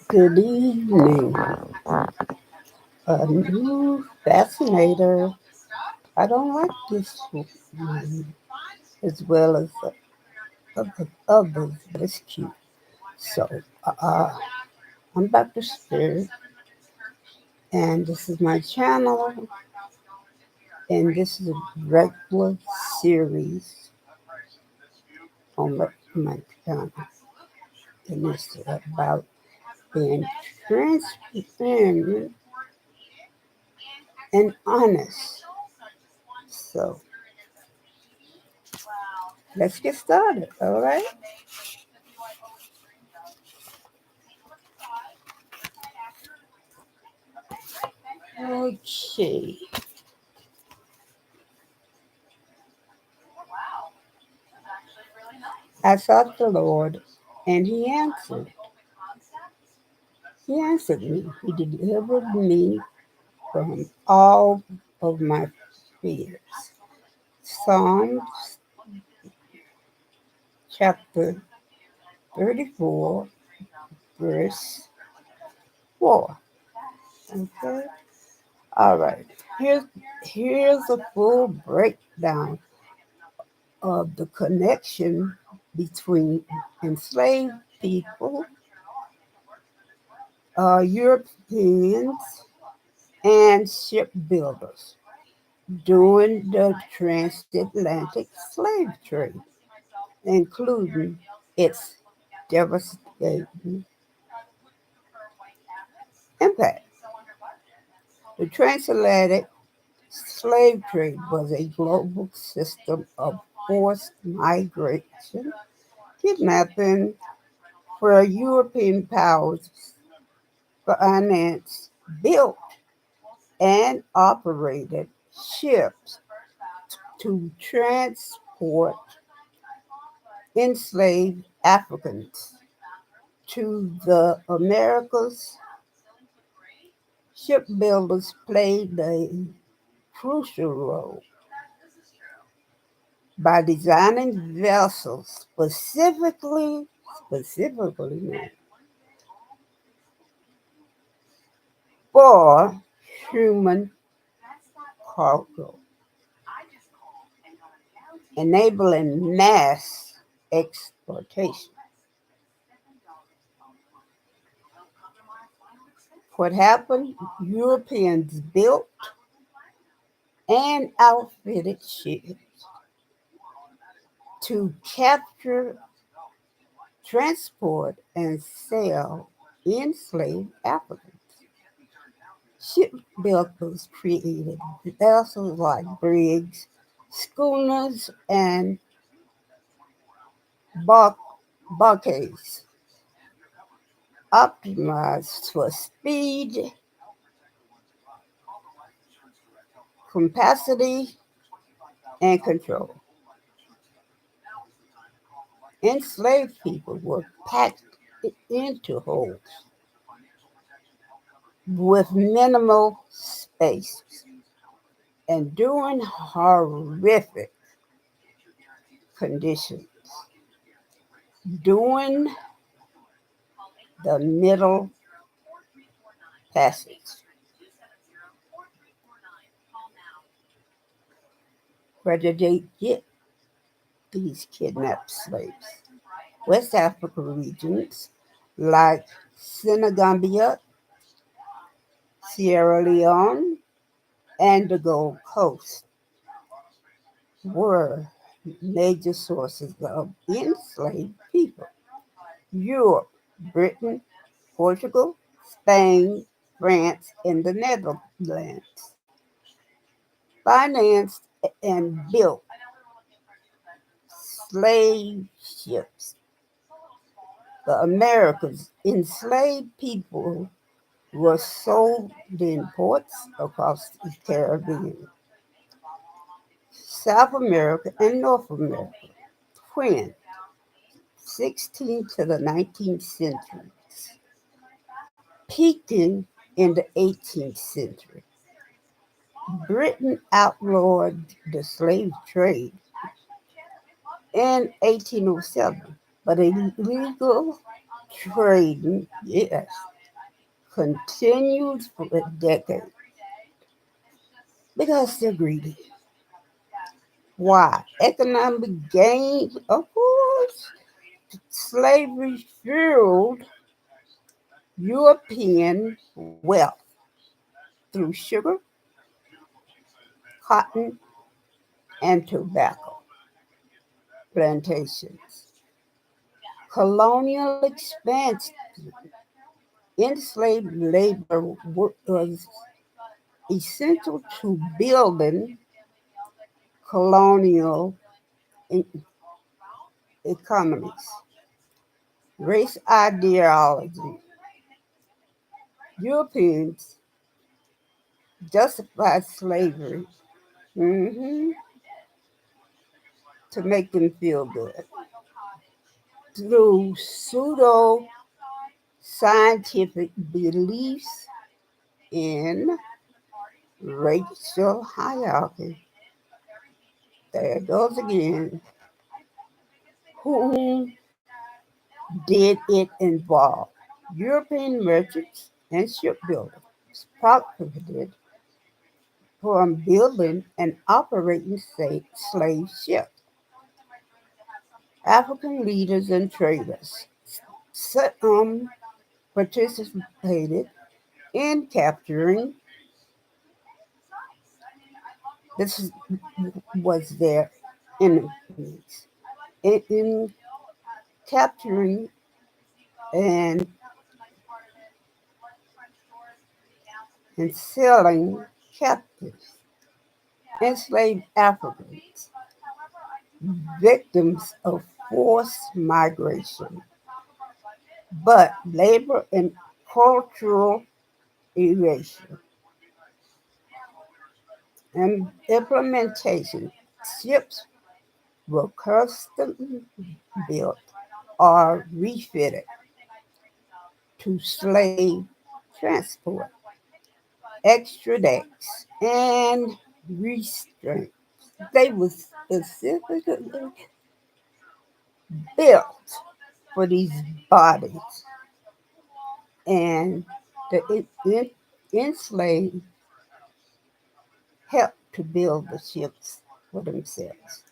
Good evening. A new fascinator. I don't like this one as well as the others, but it's cute. So, uh, I'm Dr. Spirit, and this is my channel, and this is a regular series on my channel. And it's about being transparent and honest. So, let's get started, all right? Okay. I sought the Lord, and He answered. He answered me. He delivered me from all of my fears. Psalms chapter 34, verse 4. Okay. All right. Here's a full breakdown of the connection between enslaved people, Europeans, and shipbuilders during the transatlantic slave trade, including its devastating impact. The transatlantic slave trade was a global system of forced migration, kidnapping, where European powers financed, built, and operated ships to transport enslaved Africans to the Americas. Shipbuilders played a crucial role by designing vessels specifically for human cargo, enabling mass exploitation. What happened? Europeans built and outfitted ships to capture, transport, and sell enslaved Africans. Shipbuilders created vessels like brigs, schooners, and bark- barcades, optimized for speed, capacity, and control. Enslaved people were packed into holds with minimal space and during horrific conditions. During the Middle Passage, where did they get these kidnapped slaves? West Africa regions like Senegambia, Sierra Leone, and the Gold Coast were major sources of enslaved people. Europe, Britain, Portugal, Spain, France, and the Netherlands financed and built slave ships. The Americas, enslaved people were sold in ports across the Caribbean, South America, and North America. When 16th to the 19th centuries, peaking in the 18th century, Britain outlawed the slave trade in 1807, but illegal trading, yes, continues for a decade because they're greedy. Why? Economic gains, of course. Slavery fueled European wealth through sugar, cotton, and tobacco plantations. Colonial expansion, enslaved labor was essential to building colonial e- economies. Race ideology. Europeans justified slavery, mhm, to make them feel good through pseudo scientific beliefs in racial hierarchy. There it goes again. Whom did it involve? European merchants and shipbuilders profited from building and operating slave ships. African leaders and traders participated in capturing, this was their enemies, in capturing and, and selling captives, enslaved Africans, victims of forced migration, but labor and cultural erasure and implementation. Ships were custom built or refitted to slave transport, extra decks, and restraint. They were specifically built for these bodies, and the enslaved helped to build the ships for themselves.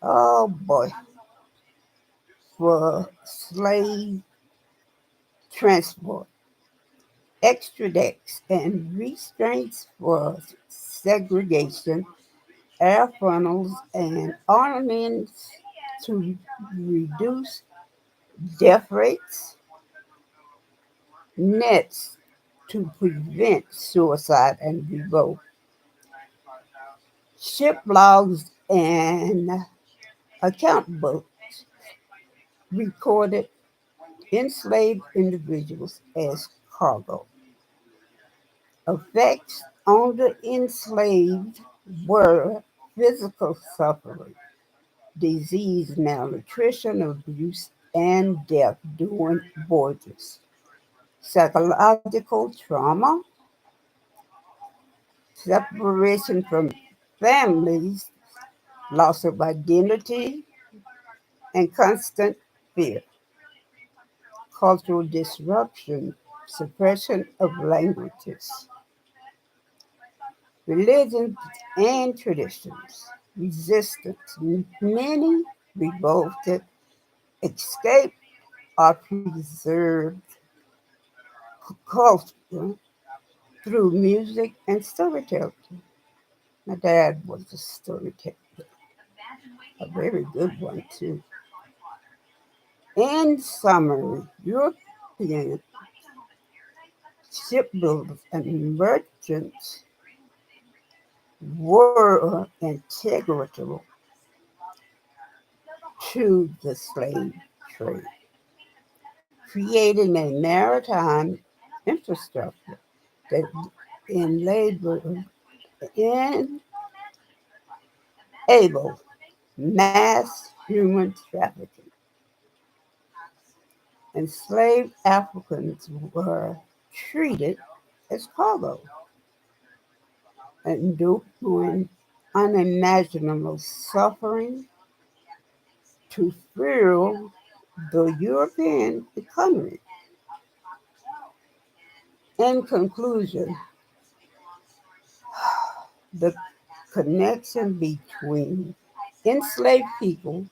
Oh boy, for slave transport, extra decks, and restraints for segregation, air funnels, and ornaments to reduce death rates, nets to prevent suicide and revolt, ship logs and account books recorded enslaved individuals as cargo. Effects on the enslaved were physical suffering, disease, malnutrition, abuse, and death during voyages. Psychological trauma, separation from families, loss of identity, and constant fear. Cultural disruption, suppression of languages, religions and traditions, resistance. Many revolted, escaped, or preserved culture through music and storytelling. My dad was a storyteller, a very good one too. In summary, European shipbuilders and merchants were integral to the slave trade, creating a maritime infrastructure that enabled mass human trafficking. Enslaved Africans were treated as cargo, enduring unimaginable suffering to fuel the European economy. In conclusion, the connection between enslaved people,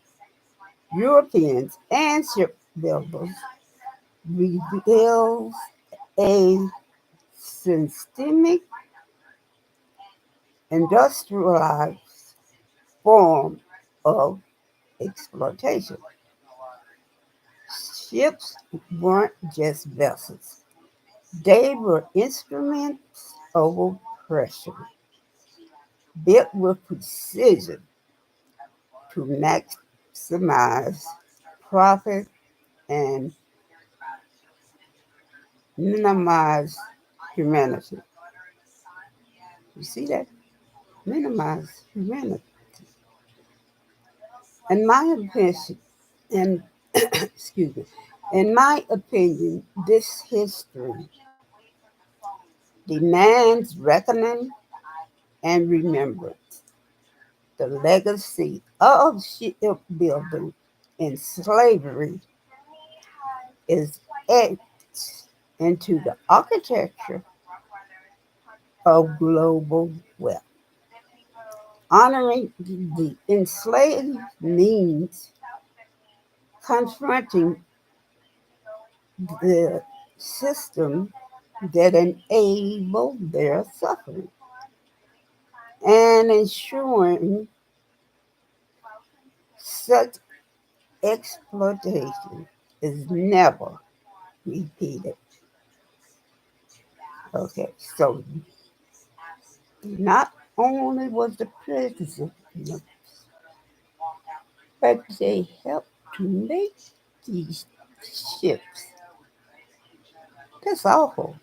Europeans, and shipbuilders reveals a systemic, industrialized form of exploitation. Ships weren't just vessels, they were instruments of oppression, built with precision to maximize profit and minimize humanity. You see that? Minimize humanity. In my opinion, in, excuse me, in my opinion, this history demands reckoning and remembrance. The legacy of shipbuilding and slavery is etched into the architecture of global wealth. Honoring the enslaved means confronting the system that enabled their suffering and ensuring such exploitation is never repeated. Okay, so not only was the prison, but they helped to make these ships. That's awful,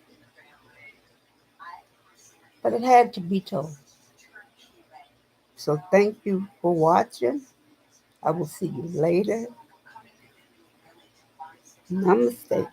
but it had to be told. So thank you for watching. I will see you later. Namaste.